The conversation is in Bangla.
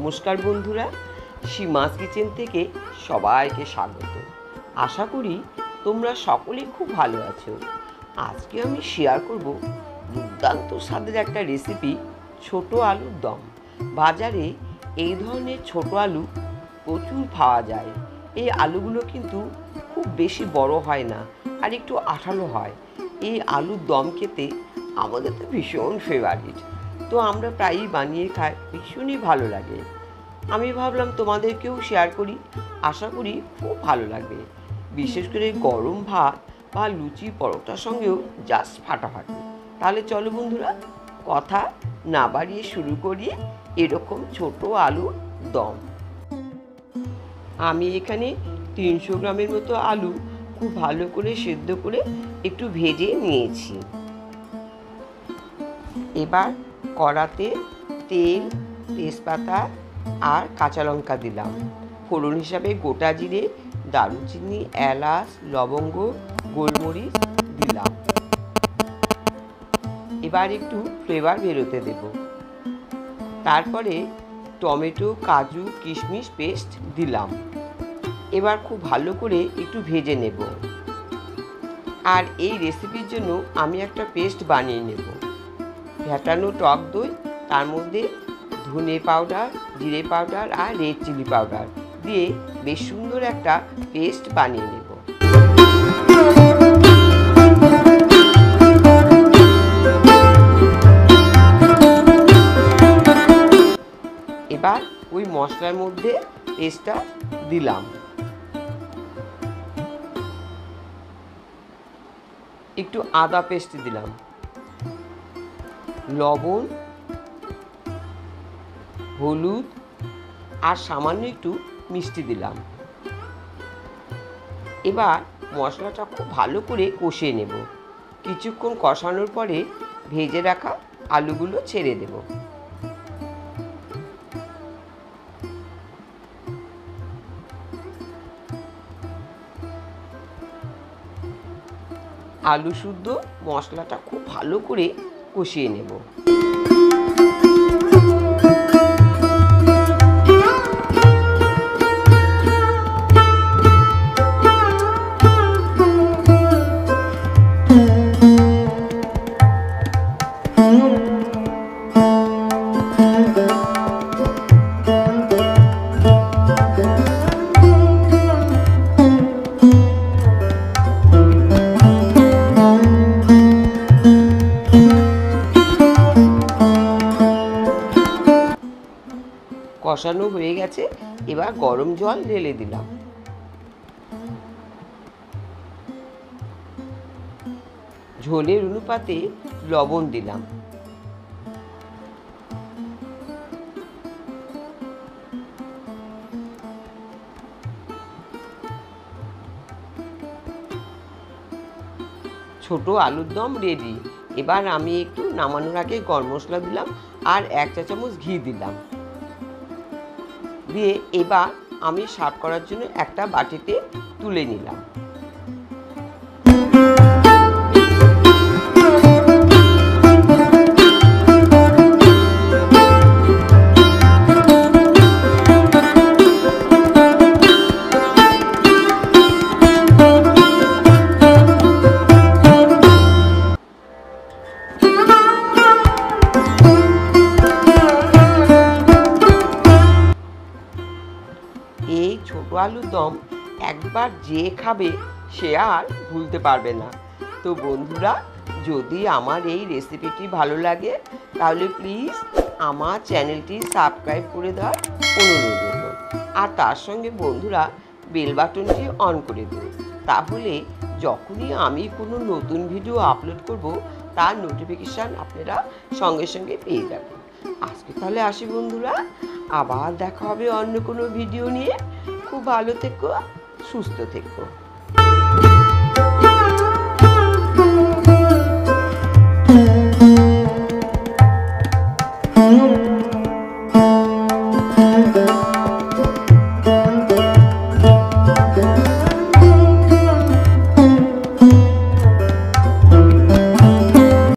নমস্কার বন্ধুরা, সীমাস কিচেন থেকে সবাইকে স্বাগত। আশা করি তোমরা সকলেই খুব ভালো আছো। আজকে আমি শেয়ার করব দুর্দান্ত স্বাদের একটা রেসিপি, ছোট আলুর দম। বাজারে এই ধরনের ছোট আলু প্রচুর পাওয়া যায়। এই আলুগুলো কিন্তু খুব বেশি বড় হয় না আর একটু আঠালো হয়। এই আলুর দম খেতে আমাদের তো ভীষণ ফেভারিট, তো আমরা প্রায়ই বানিয়ে খাই, ভীষণই ভালো লাগে। আমি ভাবলাম তোমাদেরকেও শেয়ার করি, আশা করি খুব ভালো লাগবে। বিশেষ করে গরম ভাত বা লুচি পরোটার সঙ্গেও জাস্ট ফাটাফাটি। তাহলে চলো বন্ধুরা, কথা না বাড়িয়ে শুরু করি এরকম ছোট আলুর দম। আমি এখানে 300 গ্রামের মতো আলু খুব ভালো করে সেদ্ধ করে একটু ভেজে নিয়েছি। এবার কড়াতে তেল, তেজপাতা আর কাঁচা লঙ্কা দিলাম। ফোড়ন হিসাবে গোটা জিরে, দারুচিনি, এলাচ, লবঙ্গ, গোলমরিচ দিলাম। এবার একটু ফ্লেভার বেরোতে দেব। তারপরে টমেটো, কাজু, কিশমিশ পেস্ট দিলাম। এবার খুব ভালো করে একটু ভেজে নেব। আর এই রেসিপির জন্য আমি একটা পেস্ট বানিয়ে নেব। ফ্যাটানো টক দই, তার মধ্যে ধনে পাউডার, জিরে পাউডার আর রেড চিলি পাউডার দিয়ে বেশ সুন্দর একটা পেস্ট বানিয়ে নেব। এবার ওই মশলার মধ্যে পেস্টটা দিলাম। একটু আদা পেস্ট দিলাম, লবণ, হলুদ আর সামান্য একটু মিষ্টি দিলাম। এবার মশলাটা খুব ভালো করে কষিয়ে নেব। কিছুক্ষণ কষানোর পরে ভেজে রাখা আলুগুলো ছেড়ে দেব। আলু শুদ্ধ মশলাটা খুব ভালো করে কষিয়ে নেব। কষানো হয়ে গেছে, এবার গরম জল ঢেলে দিলাম। ঝোলের অনুপাতে লবণ দিলাম। ছোট আলুর দম রেডি। এবার আমি একটু নামানোর আগে গরম মশলা দিলাম আর 1 চা চামচ ঘি দিলাম। দিয়ে এবার আমি সার্ভ করার জন্য একটা বাটিতে তুলে নিলাম। এই ছোট আলুর দম একবার যে খাবে সে আর ভুলতে পারবে না। তো বন্ধুরা, যদি আমার এই রেসিপিটি ভালো লাগে তাহলে প্লিজ আমার চ্যানেলটি সাবস্ক্রাইব করে দেওয়ার অনুরোধ রইল। আর তার সঙ্গে বন্ধুরা বেল বাটনটি অন করে দিন, তাহলে যখনই আমি কোনো নতুন ভিডিও আপলোড করব তার নোটিফিকেশান আপনারা সঙ্গে সঙ্গে পেয়ে যাবেন। আজকে তাহলে আসি বন্ধুরা, আবার দেখা হবে অন্য কোনো ভিডিও নিয়ে। খুব ভালো থেকো, সুস্থ থেকো।